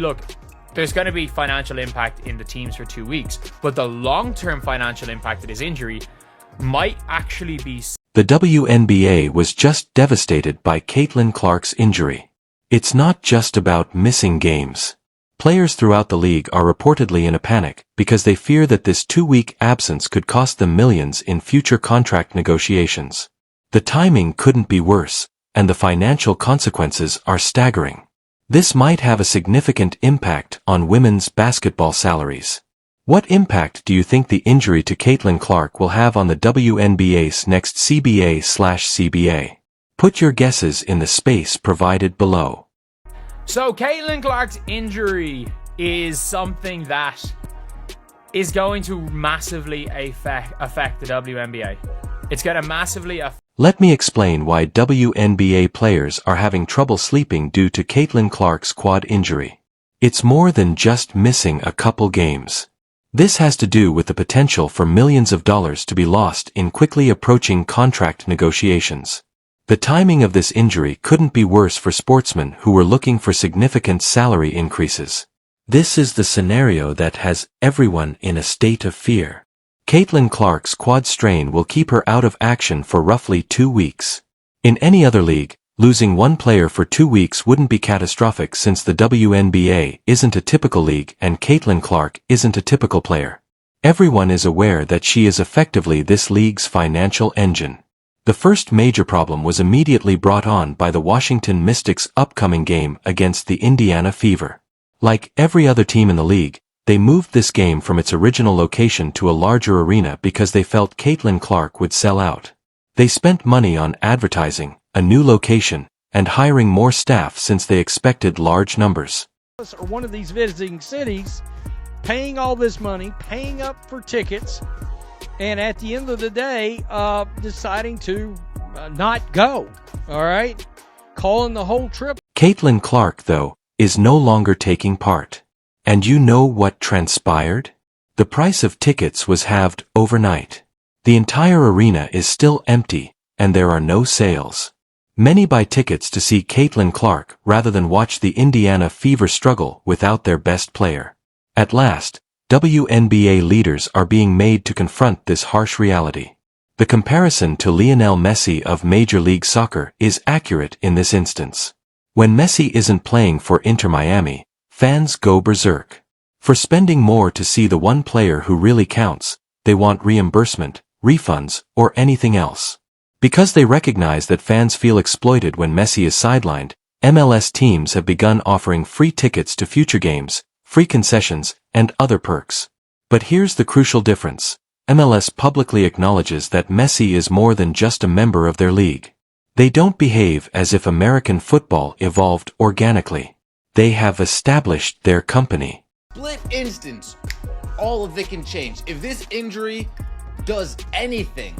Look, there's going to be financial impact in the teams for 2 weeks, but the long-term financial impact of this injury might actually be... The WNBA was just devastated by Caitlin Clark's injury. It's not just about missing games. Players throughout the league are reportedly in a panic because they fear that this 2-week absence could cost them millions in future contract negotiations. The timing couldn't be worse, and the financial consequences are staggering. This might have a significant impact on women's basketball salaries. What impact do you think the injury to Caitlin Clark will have on the WNBA's next CBA/CBA? Put your guesses in the space provided below. So Caitlin Clark's injury is something that is going to massively affect the WNBA. It's going to massively affect... Let me explain why WNBA players are having trouble sleeping due to Caitlin Clark's quad injury. It's more than just missing a couple games. This has to do with the potential for millions of dollars to be lost in quickly approaching contract negotiations. The timing of this injury couldn't be worse for sportsmen who were looking for significant salary increases. This is the scenario that has everyone in a state of fear. Caitlin Clark's quad strain will keep her out of action for roughly 2 weeks. In any other league, losing one player for 2 weeks wouldn't be catastrophic since the WNBA isn't a typical league and Caitlin Clark isn't a typical player. Everyone is aware that she is effectively this league's financial engine. The first major problem was immediately brought on by the Washington Mystics' upcoming game against the Indiana Fever. Like every other team in the league, they moved this game from its original location to a larger arena because they felt Caitlin Clark would sell out. They spent money on advertising, a new location, and hiring more staff since they expected large numbers. Or one of these visiting cities, paying all this money, paying up for tickets, and at the end of the day, deciding to not go, all right? Calling the whole trip. Caitlin Clark, though, is no longer taking part. And you know what transpired? The price of tickets was halved overnight. The entire arena is still empty, and there are no sales. Many buy tickets to see Caitlin Clark rather than watch the Indiana Fever struggle without their best player. At last, WNBA leaders are being made to confront this harsh reality. The comparison to Lionel Messi of Major League Soccer is accurate in this instance. When Messi isn't playing for Inter Miami, fans go berserk. For spending more to see the one player who really counts, they want reimbursement, refunds, or anything else. Because they recognize that fans feel exploited when Messi is sidelined, MLS teams have begun offering free tickets to future games, free concessions, and other perks. But here's the crucial difference. MLS publicly acknowledges that Messi is more than just a member of their league. They don't behave as if American football evolved organically. They have established their company. Split instance, all of it can change. If this injury does anything,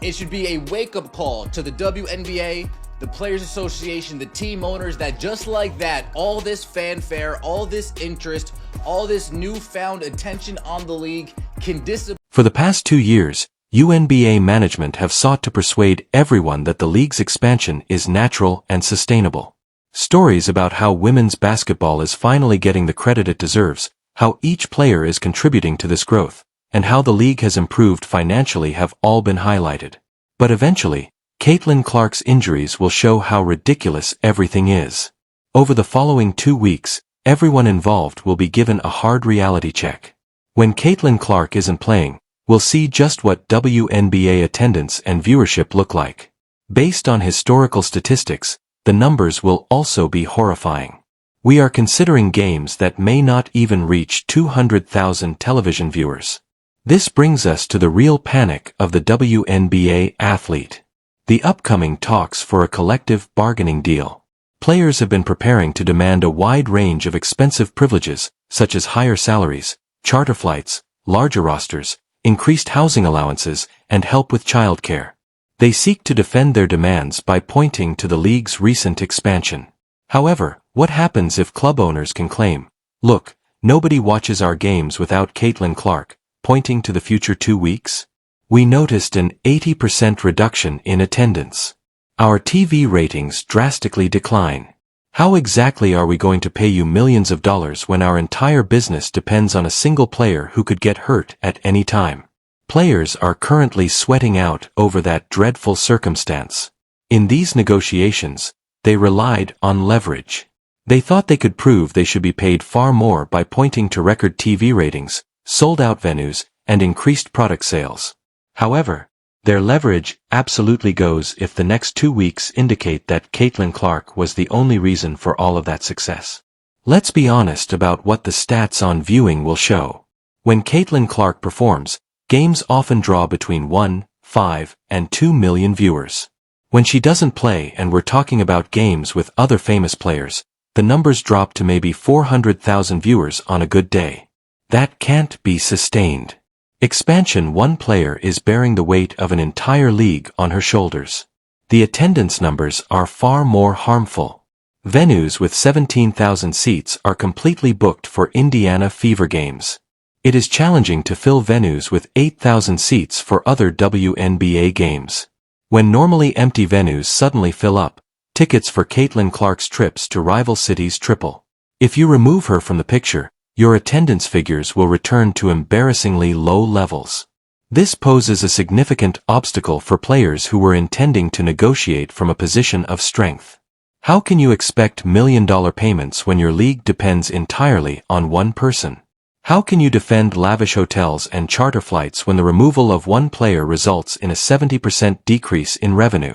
it should be a wake-up call to the WNBA, the Players Association, the team owners, that just like that, all this fanfare, all this interest, all this newfound attention on the league can disappear. For the past 2 years, UNBA management have sought to persuade everyone that the league's expansion is natural and sustainable. Stories about how women's basketball is finally getting the credit it deserves, how each player is contributing to this growth, and how the league has improved financially have all been highlighted. But eventually, Caitlin Clark's injuries will show how ridiculous everything is. Over the following 2 weeks, everyone involved will be given a hard reality check. When Caitlin Clark isn't playing, we'll see just what WNBA attendance and viewership look like. Based on historical statistics, the numbers will also be horrifying. We are considering games that may not even reach 200,000 television viewers. This brings us to the real panic of the WNBA athlete. The upcoming talks for a collective bargaining deal. Players have been preparing to demand a wide range of expensive privileges, such as higher salaries, charter flights, larger rosters, increased housing allowances, and help with childcare. They seek to defend their demands by pointing to the league's recent expansion. However, what happens if club owners can claim, "Look, nobody watches our games without Caitlin Clark," pointing to the future 2 weeks? We noticed an 80% reduction in attendance. Our TV ratings drastically decline. How exactly are we going to pay you millions of dollars when our entire business depends on a single player who could get hurt at any time? Players are currently sweating out over that dreadful circumstance. In these negotiations, they relied on leverage. They thought they could prove they should be paid far more by pointing to record TV ratings, sold-out venues, and increased product sales. However, their leverage absolutely goes if the next 2 weeks indicate that Caitlin Clark was the only reason for all of that success. Let's be honest about what the stats on viewing will show. When Caitlin Clark performs, games often draw between 1, 5, and 2 million viewers. When she doesn't play and we're talking about games with other famous players, the numbers drop to maybe 400,000 viewers on a good day. That can't be sustained. Expansion: one player is bearing the weight of an entire league on her shoulders. The attendance numbers are far more harmful. Venues with 17,000 seats are completely booked for Indiana Fever games. It is challenging to fill venues with 8,000 seats for other WNBA games. When normally empty venues suddenly fill up, tickets for Caitlin Clark's trips to rival cities triple. If you remove her from the picture, your attendance figures will return to embarrassingly low levels. This poses a significant obstacle for players who were intending to negotiate from a position of strength. How can you expect million-dollar payments when your league depends entirely on one person? How can you defend lavish hotels and charter flights when the removal of one player results in a 70% decrease in revenue?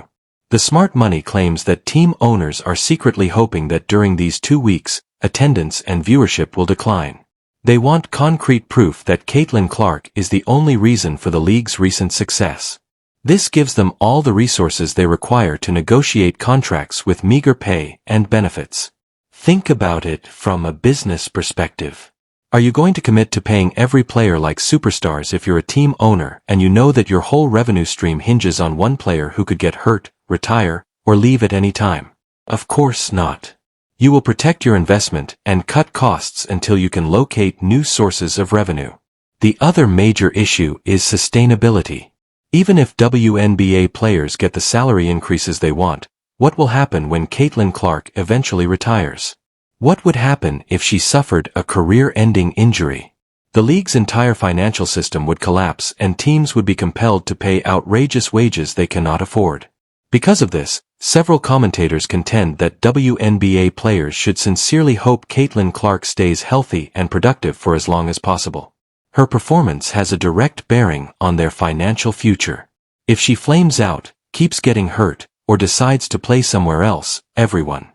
The smart money claims that team owners are secretly hoping that during these 2 weeks, attendance and viewership will decline. They want concrete proof that Caitlin Clark is the only reason for the league's recent success. This gives them all the resources they require to negotiate contracts with meager pay and benefits. Think about it from a business perspective. Are you going to commit to paying every player like superstars if you're a team owner and you know that your whole revenue stream hinges on one player who could get hurt, retire, or leave at any time? Of course not. You will protect your investment and cut costs until you can locate new sources of revenue. The other major issue is sustainability. Even if WNBA players get the salary increases they want, what will happen when Caitlin Clark eventually retires? What would happen if she suffered a career-ending injury? The league's entire financial system would collapse and teams would be compelled to pay outrageous wages they cannot afford. Because of this, several commentators contend that WNBA players should sincerely hope Caitlin Clark stays healthy and productive for as long as possible. Her performance has a direct bearing on their financial future. If she flames out, keeps getting hurt, or decides to play somewhere else, everyone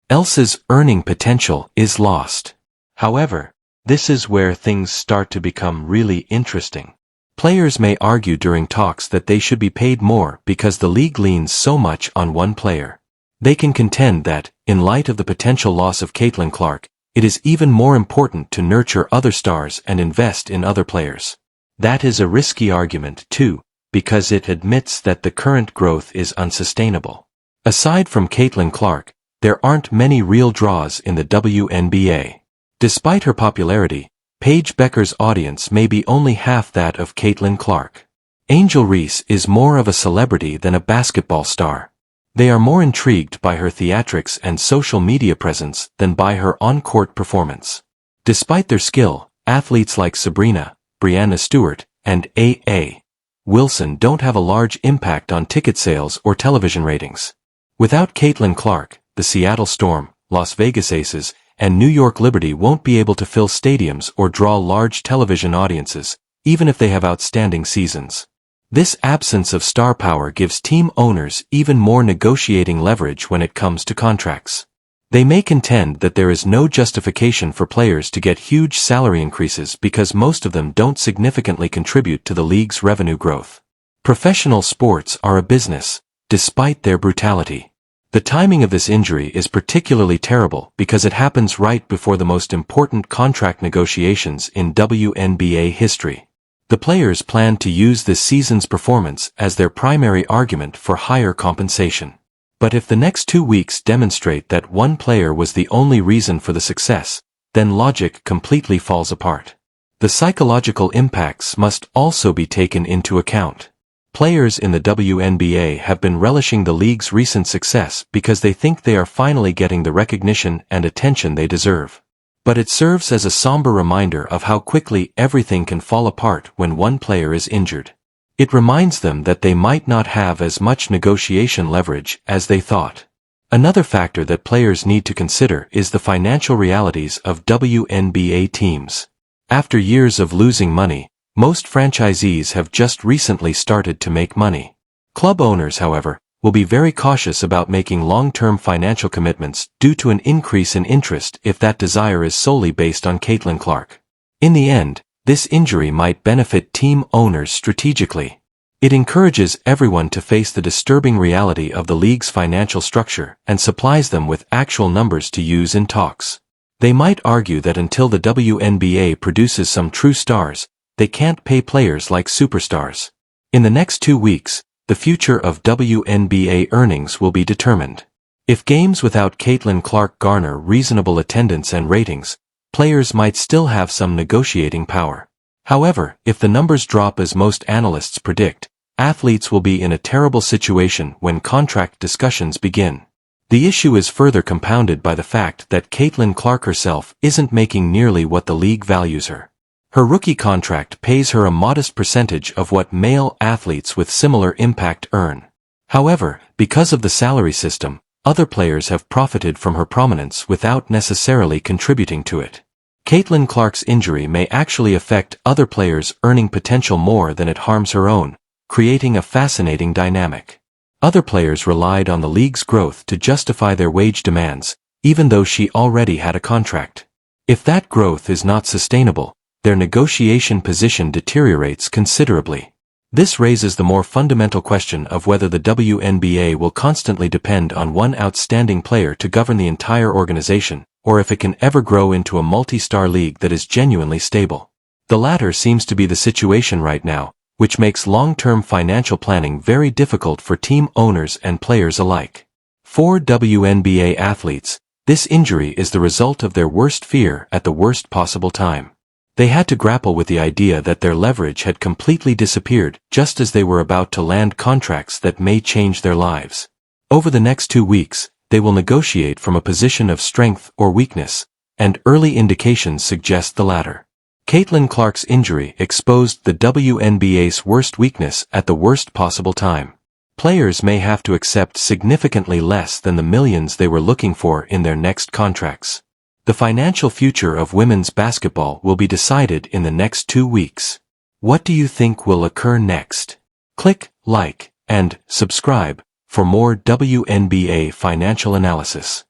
else's earning potential is lost. However, this is where things start to become really interesting. Players may argue during talks that they should be paid more because the league leans so much on one player. They can contend that, in light of the potential loss of Caitlin Clark, it is even more important to nurture other stars and invest in other players. That is a risky argument, too, because it admits that the current growth is unsustainable. Aside from Caitlin Clark, there aren't many real draws in the WNBA. Despite her popularity, Paige Becker's audience may be only half that of Caitlin Clark. Angel Reese is more of a celebrity than a basketball star. They are more intrigued by her theatrics and social media presence than by her on-court performance. Despite their skill, athletes like Sabrina, Brianna Stewart, and A.A. Wilson don't have a large impact on ticket sales or television ratings. Without Caitlin Clark, the Seattle Storm, Las Vegas Aces, and New York Liberty won't be able to fill stadiums or draw large television audiences, even if they have outstanding seasons. This absence of star power gives team owners even more negotiating leverage when it comes to contracts. They may contend that there is no justification for players to get huge salary increases because most of them don't significantly contribute to the league's revenue growth. Professional sports are a business, despite their brutality. The timing of this injury is particularly terrible because it happens right before the most important contract negotiations in WNBA history. The players plan to use this season's performance as their primary argument for higher compensation. But if the next 2 weeks demonstrate that one player was the only reason for the success, then logic completely falls apart. The psychological impacts must also be taken into account. Players in the WNBA have been relishing the league's recent success because they think they are finally getting the recognition and attention they deserve. But it serves as a somber reminder of how quickly everything can fall apart when one player is injured. It reminds them that they might not have as much negotiation leverage as they thought. Another factor that players need to consider is the financial realities of WNBA teams. After years of losing money, most franchisees have just recently started to make money. Club owners, however, will be very cautious about making long-term financial commitments due to an increase in interest if that desire is solely based on Caitlin Clark. In the end, this injury might benefit team owners strategically. It encourages everyone to face the disturbing reality of the league's financial structure and supplies them with actual numbers to use in talks. They might argue that until the WNBA produces some true stars, they can't pay players like superstars. In the next 2 weeks, the future of WNBA earnings will be determined. If games without Caitlin Clark garner reasonable attendance and ratings, players might still have some negotiating power. However, if the numbers drop as most analysts predict, athletes will be in a terrible situation when contract discussions begin. The issue is further compounded by the fact that Caitlin Clark herself isn't making nearly what the league values her. Her rookie contract pays her a modest percentage of what male athletes with similar impact earn. However, because of the salary system, other players have profited from her prominence without necessarily contributing to it. Caitlin Clark's injury may actually affect other players' earning potential more than it harms her own, creating a fascinating dynamic. Other players relied on the league's growth to justify their wage demands, even though she already had a contract. If that growth is not sustainable, their negotiation position deteriorates considerably. This raises the more fundamental question of whether the WNBA will constantly depend on one outstanding player to govern the entire organization, or if it can ever grow into a multi-star league that is genuinely stable. The latter seems to be the situation right now, which makes long-term financial planning very difficult for team owners and players alike. For WNBA athletes, this injury is the result of their worst fear at the worst possible time. They had to grapple with the idea that their leverage had completely disappeared just as they were about to land contracts that may change their lives. Over the next 2 weeks, they will negotiate from a position of strength or weakness, and early indications suggest the latter. Caitlin Clark's injury exposed the WNBA's worst weakness at the worst possible time. Players may have to accept significantly less than the millions they were looking for in their next contracts. The financial future of women's basketball will be decided in the next 2 weeks. What do you think will occur next? Click like and subscribe for more WNBA financial analysis.